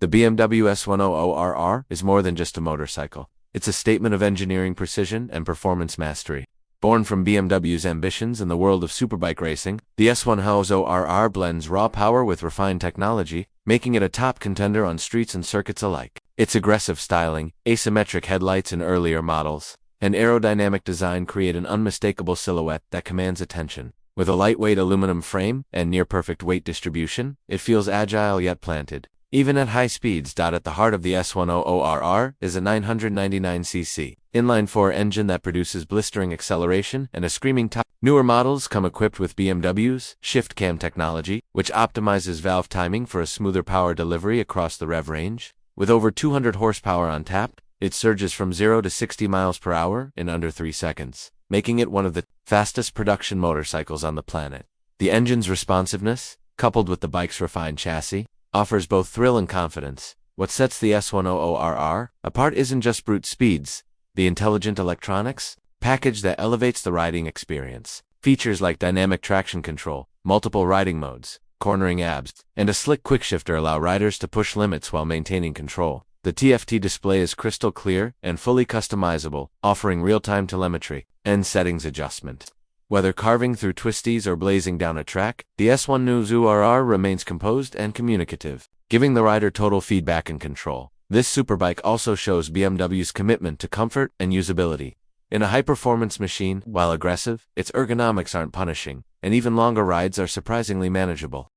The BMW S1000RR is more than just a motorcycle. It's a statement of engineering precision and performance mastery. Born from BMW's ambitions in the world of superbike racing, the S1000RR blends raw power with refined technology, making it a top contender on streets and circuits alike. Its aggressive styling, asymmetric headlights in earlier models, and aerodynamic design create an unmistakable silhouette that commands attention. With a lightweight aluminum frame and near-perfect weight distribution, it feels agile yet planted, even at high speeds. At the heart of the S1000RR is a 999cc inline-4 engine that produces blistering acceleration and a screaming top. Newer models come equipped with BMW's shift cam technology, which optimizes valve timing for a smoother power delivery across the rev range. With over 200 horsepower on tap, it surges from 0 to 60 miles per hour in under 3 seconds, making it one of the fastest production motorcycles on the planet. The engine's responsiveness, coupled with the bike's refined chassis, offers both thrill and confidence. What sets the S1000RR apart isn't just brute speeds. The intelligent electronics package that elevates the riding experience. Features like dynamic traction control, multiple riding modes, cornering ABS, and a slick quickshifter allow riders to push limits while maintaining control. The TFT display is crystal clear and fully customizable, offering real-time telemetry and settings adjustment. Whether carving through twisties or blazing down a track, the S1000RR remains composed and communicative, giving the rider total feedback and control. This superbike also shows BMW's commitment to comfort and usability. In a high-performance machine, while aggressive, its ergonomics aren't punishing, and even longer rides are surprisingly manageable.